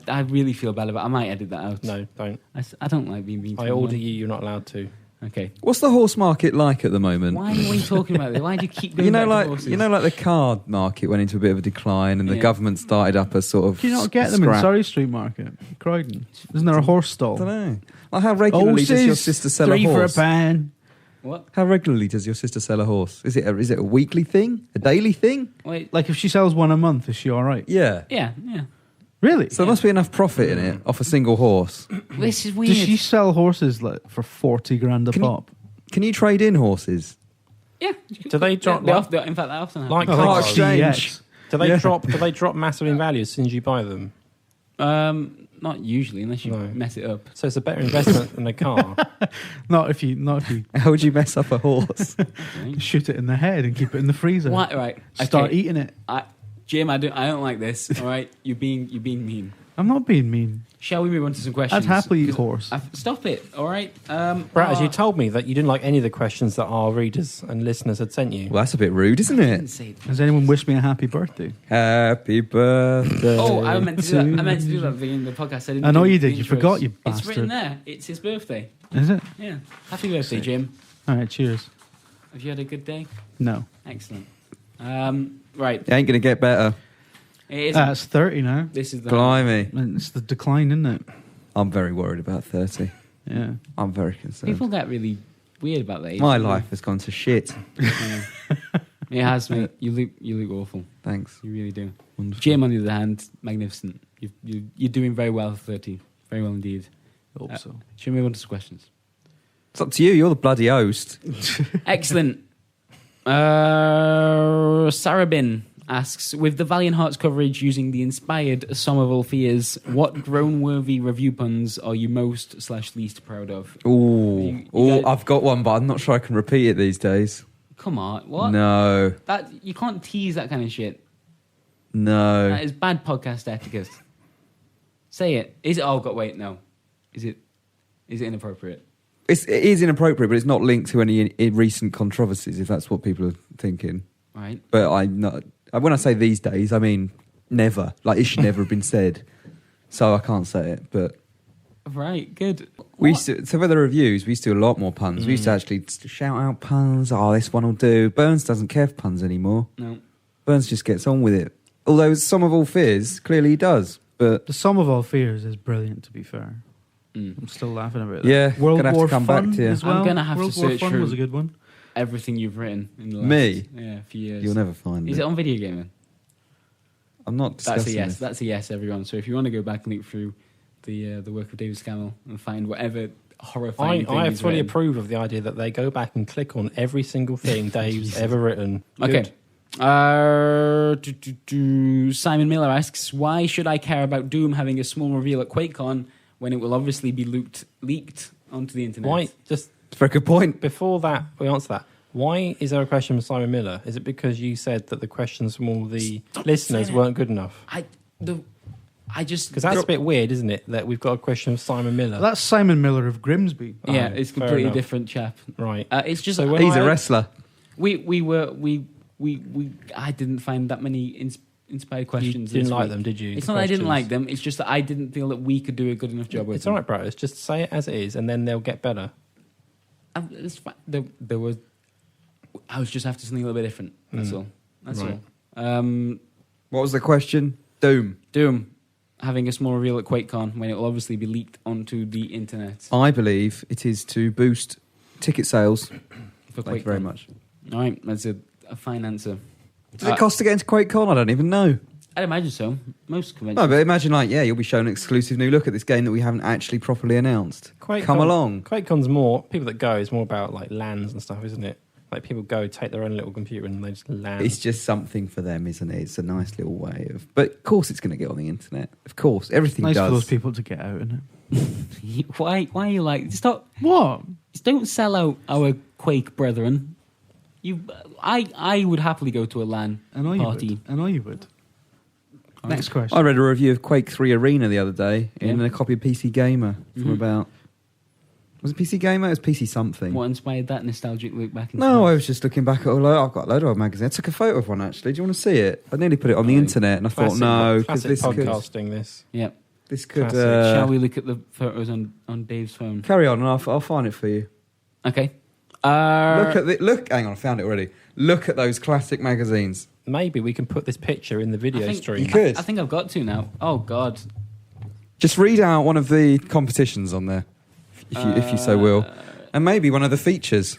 I really feel bad about it. I might edit that out. No, don't. I don't like being mean to I my order mum. you, you're not allowed to. Okay. What's the horse market like at the moment? Why are you talking about this? Why do you keep going back to horses? like the car market went into a bit of a decline, and the Yeah. government started up a sort of. Can you not get them in scrap. Surrey Street Market, Croydon? Isn't there a horse I stall? don't know. Like how regularly does your sister sell a $3 for a horse? pound. What? How regularly does your sister sell a horse? Is it a weekly thing? A daily thing? Wait. Like if she sells one a month, is she all right? Yeah. Yeah. Really? So there must be enough profit in it off a single horse. This is weird. Does she sell horses like for 40 grand a Can you- pop? Can you trade in horses? Yeah. Do they drop in fact, they often have. like Oh, Car cars? exchange. Do they Yeah. drop? Do they drop massively in value as soon as you buy them? Not usually, unless you No. mess it up. So it's a better investment than a car. Not if you How would you mess up a horse? shoot it in the head and keep it in the freezer. What? Right. Start okay. eating it. Jim, I don't like this. All right, you're being mean. I'm not being mean. Shall we move on to some questions? I'd happily eat 'Cause horse. Stop it. All right. Brad, you told me that you didn't like any of the questions that our readers and listeners had sent you. Well, that's a bit rude, isn't I didn't it? say that. Has anyone wished me a happy birthday? Happy birthday. Oh, I meant to do that. I meant to do that thing in the podcast. I know do you the did. You intros. forgot, you It's written bastard. there. It's his birthday. Is it? Yeah. Happy birthday, Jim. All right, cheers. Have you had a good day? No. Excellent. Right. It ain't going to get better. It is. It's 30 now. This is the. Blimey. And it's the decline, isn't it? I'm very worried about 30. Yeah. I'm very concerned. People get really weird about that. age. My life has gone to shit. Yeah. It has, mate. You look awful. Thanks. You really do. Wonderful. Jim, on the other hand, magnificent. You're doing very well for 30. Very well indeed. Hope so. Should we move on to some questions? It's up to you. You're the bloody host. Excellent. Sarabin asks, with the Valiant Hearts coverage using the inspired Somerville Fears, what groan-worthy review puns are you most / least proud of? Ooh. You guys- I've got one, but I'm not sure I can repeat it these days. Come on, what? No. That you can't tease that kind of shit. No. That is bad podcast etiquette. Say it. Is it? Oh God, wait, no. Is it inappropriate? It is inappropriate, but it's not linked to any recent controversies, if that's what people are thinking. Right. But when I say these days, I mean never. Like, it should never have been said. So I can't say it, but... Right, good. We used to, so for the reviews, we used to do a lot more puns. We used to actually shout out puns. Oh, this one will do. Burns doesn't care for puns anymore. No. Burns just gets on with it. Although some of all fears, clearly he does. But The Sum of All Fears is brilliant, to be fair. Mm. I'm still laughing about that. Yeah, World gonna have to War come back Fun to you. as well. I'm gonna have to World War search Fun through- was a good one. Everything you've written in the last Me? few years. you'll never find Is it. it on VideoGamer? I'm not discussing That's a yes. this. That's a yes, everyone. So if you want to go back and look through the work of David Scammell and find whatever horrifying thing I he's fully written. approve of the idea that they go back and click on every single thing Dave's ever written. Okay. Simon Miller asks, why should I care about Doom having a small reveal at QuakeCon when it will obviously be leaked onto the internet? Why? Just It's a very good point. before that, we answer that. Why is there a question from Simon Miller? Is it because you said that the questions from all the listeners weren't good enough? Because that's a bit weird, isn't it? That we've got a question from Simon Miller. That's Simon Miller of Grimsby. Yeah, Oh, it's fair completely enough. different chap. Right. It's just So when He's a wrestler. I didn't find that many inspired You questions. didn't this like week. them, did you? It's the not that I didn't questions? like them. It's just that I didn't feel that we could do a good enough job with It's them. all right, bro. It's just say it as it is, and then they'll get better. It's fine. There was. I was just after something a little bit different. That's all. That's Right. all. What was the question? Doom. Doom having a small reveal at QuakeCon when it will obviously be leaked onto the internet. I believe it is to boost ticket sales. For Thank you very much. All right, that's a fine answer. Does it cost to get into QuakeCon? I don't even know. I'd imagine so. Most conventions. No, but imagine you'll be shown an exclusive new look at this game that we haven't actually properly announced. Come along. QuakeCon's more people that go is more about like LANs and stuff, isn't it? Like people go take their own little computer and they just LAN. It's just something for them, isn't it? It's a nice little way of. But of course, it's going to get on the internet. Of course, everything Nice does. for those people to get out, isn't it? Why are you like stop? What? Just don't sell out our Quake brethren. I would happily go to a LAN I know party. you would. I know you would. Next question. I read a review of Quake 3 Arena the other day in Yeah. a copy of PC Gamer from Mhm. about. Was it PC Gamer? It was PC something. What inspired that nostalgic look back? In No, I was just looking back at I've got a load of old magazines. I took a photo of one actually. Do you want to see it? I nearly put it on the Oh, internet, and I thought no, because classic this could podcasting. this could. Classic. Shall we look at the photos on Dave's phone? Carry on, and I'll find it for you. Okay. Look. Hang on, I found it already. Look at those classic magazines. Maybe we can put this picture in the video stream. You could. I think I've got to now. Oh God. Just read out one of the competitions on there, if you so will, and maybe one of the features.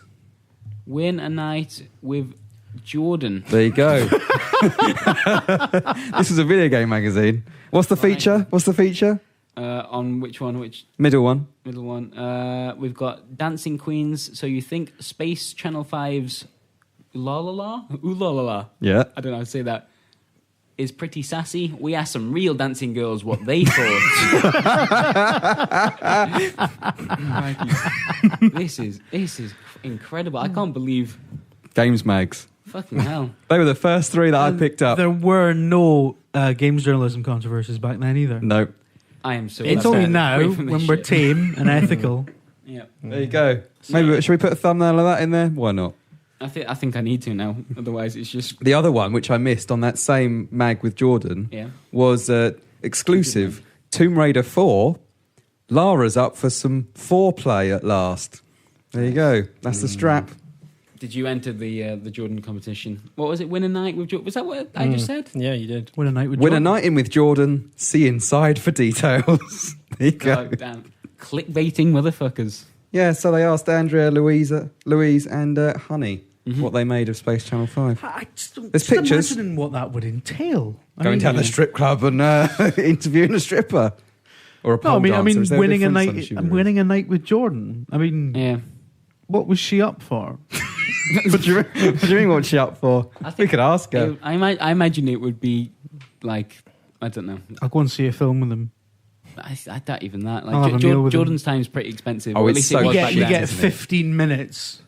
Win a night with Jordan. There you go. This is a video game magazine. What's the feature? What's the feature? On which one? Which Middle one. middle one? We've got Dancing Queens. So you think Space Channel 5's La La La? Ooh La La La. Yeah. I don't know how to say that. Is pretty sassy. We asked some real dancing girls what they thought. This is incredible. I can't believe. Games mags. Fucking hell. They were the first three that I picked up. There were no games journalism controversies back then either. No. I am so. It's glad only I'm now away from this when we're shit. tame and ethical. Yeah. There you go. Maybe should we put a thumbnail of that in there? Why not? I think I need to now. Otherwise, it's just The other one, which I missed on that same mag with Jordan, yeah. was exclusive Tomb Raider 4. Lara's up for some foreplay at last. There you go. That's the strap. Did you enter the Jordan competition? What was it? Win a night with Jordan? Was that what I just said? Yeah, you did. Win a night with Win a Jordan. night in with Jordan. See inside for details. There you go. God damn. Clickbaiting motherfuckers. Yeah, so they asked Andrea, Louise, and Honey what they made of Space Channel 5. I just don't There's pictures. imagining what that would entail. Going down the strip club and interviewing a stripper. Or a No, pole dancer. Is there winning a difference? I'm night. assuming Winning a night with Jordan. I mean, Yeah. what was she up for? what do you mean what's she up for? We could ask her. I imagine it would be like, I don't know. I'll go and see a film with them. I doubt even that. I'll have Like a meal with Jordan's time's pretty expensive. Oh, or at it's least so it was cheap. back You then. get isn't it? 15 minutes.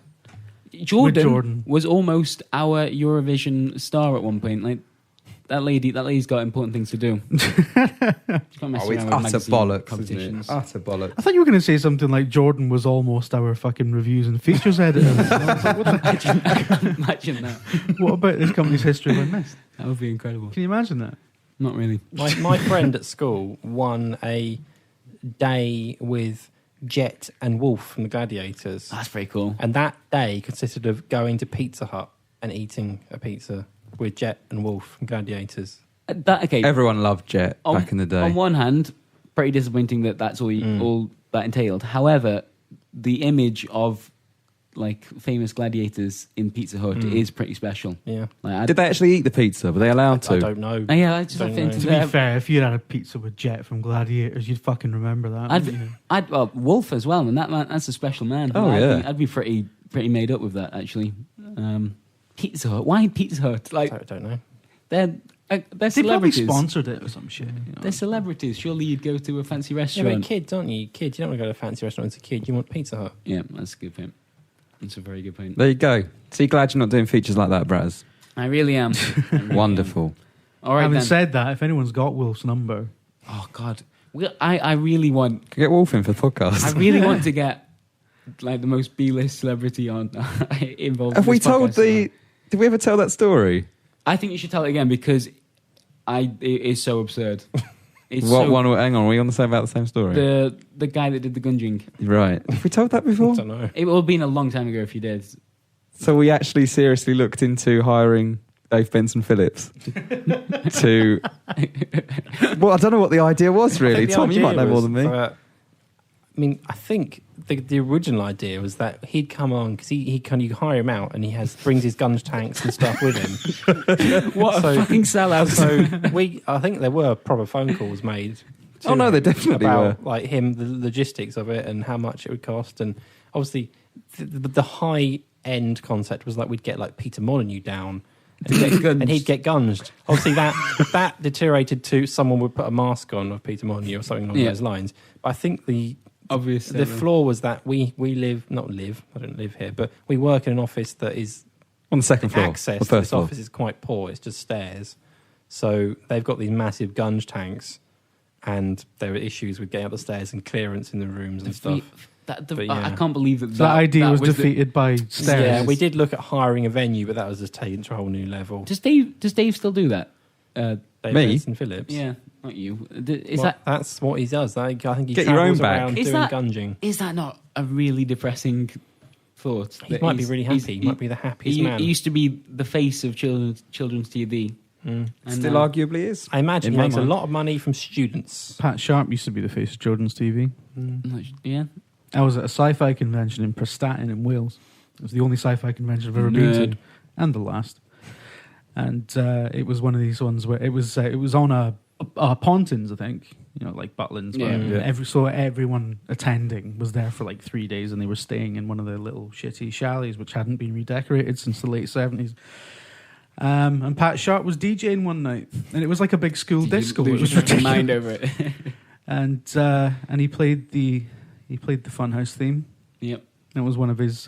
Jordan was almost our Eurovision star at one point. Like that lady's got important things to do. She can't mess Oh, it's around with utter magazine bollocks, isn't competitions. it? Utter bollocks. I thought you were going to say something like Jordan was almost our fucking reviews and features editor. I was like, Imagine that. what about this company's history have I missed? That would be incredible. Can you imagine that? Not really. My friend at school won a day with Jet and Wolf from the Gladiators. That's pretty cool. And that day consisted of going to Pizza Hut and eating a pizza with Jet and Wolf from Gladiators. Okay. Everyone loved Jet back in the day. On one hand, pretty disappointing that that's all that entailed. However, the image of like famous gladiators in Pizza Hut is pretty special. Yeah. Did they actually eat the pizza? Were they allowed to? I don't know. Yeah, I just Don't have know. To be fair, if you'd had a pizza with Jet from Gladiators, you'd fucking remember that. I'd Wolf as well, and that's a special man. Oh, yeah. I'd be pretty made up with that actually. Pizza Hut? Why Pizza Hut? Like I don't know. they're They probably celebrities. sponsored it or some shit. You know? They're celebrities. Surely you'd go to a fancy Yeah, restaurant. but kids, aren't you? Kids, you don't want to go to a fancy restaurant as a kid. You want Pizza Hut. Yeah, that's a good point. That's a very good point. There you go. So you're glad you're not doing features like that, Braz? I really am. Wonderful. All right, Having then. said that, if anyone's got Wolf's number, Oh God, I really want. Get Wolf in for the podcast. I really want to get like the most B-list celebrity on involved. Have in we this told podcast. Did we ever tell that story? I think you should tell it again because it is so absurd. It's What so, one? Hang on, are we on about the same story? the guy that did the gunging. Right. Have we told that before? I don't know. It would have been a long time ago if you did. So we actually seriously looked into hiring Dave Benson Phillips to. Well, I don't know what the idea was really. The Tom, you might idea know more was than me. I think the original idea was that he'd come on because you hire him out and brings his guns, tanks and stuff with him. What a fucking sellout! So I think there were proper phone calls made. to Oh no, him they definitely about, were. like him, the logistics of it and how much it would cost, and obviously the high end concept was like we'd get like Peter Molyneux down. And he'd get gunged. Obviously, that deteriorated to someone would put a mask on of Peter Molyneux or something along those lines. But I think the flaw was that we not live. I don't live here, but we work in an office that is On the second floor. access The to first this floor. office is quite poor. It's just stairs. So they've got these massive gunge tanks, and there are issues with getting up the stairs and clearance in the rooms and stuff. But yeah. I can't believe that. so that idea was the- defeated by stairs. Yeah, we did look at hiring a venue, but that was just taken to a whole new level. Does Dave still do that? Dave Me? Benson Phillips. Yeah, not you. That's what he does. I think he Get your own travels back. around Is doing that- gunging. Is that not a really depressing thought? He That might be he's- really he's- happy. He might be the happiest man. He used to be the face of children's TV. Mm. And Still now- arguably is. I imagine In he my makes a mind. lot of money from students. Pat Sharp used to be the face of children's TV. Yeah. I was at a sci-fi convention in Prestatyn in Wales. It was the only sci-fi convention I've ever been Nerd. to, and the last. And it was one of these ones where it was on a Pontins, I think, like Butlins. Yeah. Everyone attending was there for like 3 days, and they were staying in one of the little shitty chalets which hadn't been redecorated since the late 70s. And Pat Sharp was DJing one night, and it was like a big school disco. It was your ridiculous. mind over it. And he played the Funhouse theme. Yep. That was one of his.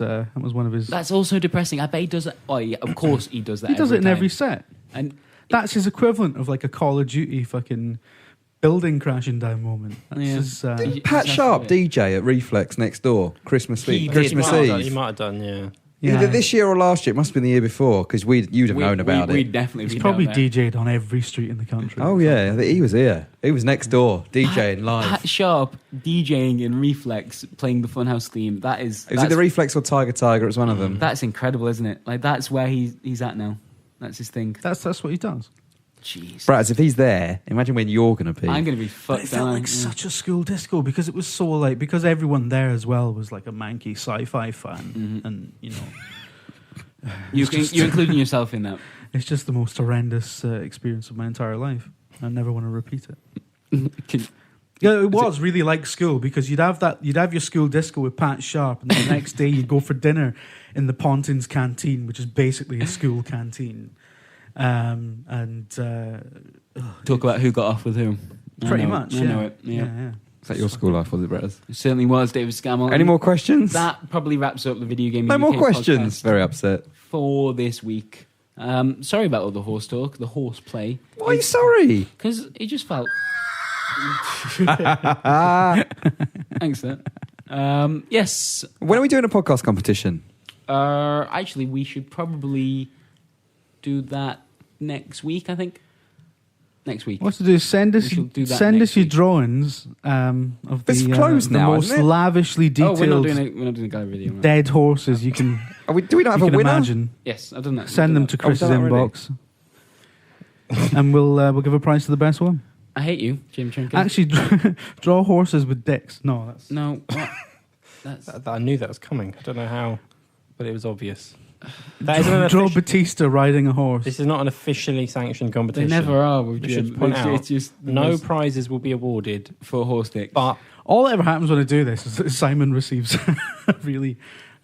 That's also depressing. I bet he does it. Oh, yeah, of course he does that. He does it in time. every set. And That's his equivalent of like a Call of Duty fucking building crashing down moment. That's Yeah. his, Did Pat Exactly Sharp it. DJ at Reflex next door, Christmas He Eve. did. Christmas He Eve. might have done, yeah. Either this year or last year. It must have been the year before because you'd have known about it. We'd definitely He's be probably down there. DJ'd on every street in the country. Oh yeah, he was here. He was next door DJing live. Pat Sharp DJing in Reflex, playing the Funhouse theme. That is. Was it the Reflex or Tiger? It was one of them. That's incredible, isn't it? Like that's where he's at now. That's his thing. That's what he does. Jeez. Braz, if he's there, imagine when you're going to be. I'm going to be But fucked it felt down. like such a school disco because it was so like because everyone there as well was like a manky sci-fi fan, and You're including yourself in that. it's just the most horrendous experience of my entire life. I never want to repeat it. Yeah, it was really like school because you'd have your school disco with Pat Sharp, and then the next day you'd go for dinner in the Pontins canteen, which is basically a school canteen, Talk about who got off with whom. pretty much. I Yeah. know it. Yeah. Is that your school life, was it, Braz? It certainly was, David Scammell. Any more questions? That probably wraps up the Video Game No more UK questions. podcast Very upset. for this week. Sorry about all the horse talk, the horse play. Why are you sorry? Because it just felt... Thanks, sir. Yes. When are we doing a podcast competition? Actually, we should probably do that next week, I think. Next week. What to do? Send us We shall do that your next week. drawings of It's the, closed the now, most isn't it? lavishly Oh, detailed we're not doing a gallery video. right? dead horses you can Do we not have you a can winner? imagine. Yes, I've done that. Send them to Oh, we've Chris's done that already. inbox, and we'll give a prize to the best one. I hate you, Jim Trinket. Actually, draw horses with dicks. No, that's No. What? That's... I knew that was coming. I don't know how. but it was obvious. That isn't an Joe Batista riding a horse. This is not an officially sanctioned They competition. never are. We should point out, it's just no prizes will be awarded for horse dicks. But all that ever happens when I do this is that Simon receives a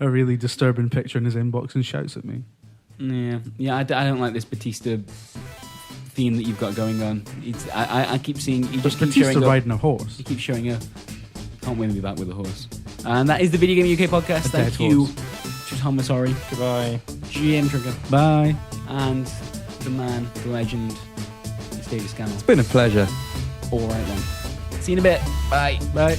really disturbing picture in his inbox and shouts at me. Yeah. I don't like this Batista theme that you've got going on. I keep seeing. He just keeps Batista showing up. riding a horse. He keeps showing up. Can't win me back with a horse. And that is the Video Game UK podcast. Thank you. Tom Masori. Goodbye. GM Trigger. Bye. And the man, the legend, it's David Scammell. It's been a pleasure. All right then. See you in a bit. Bye. Bye.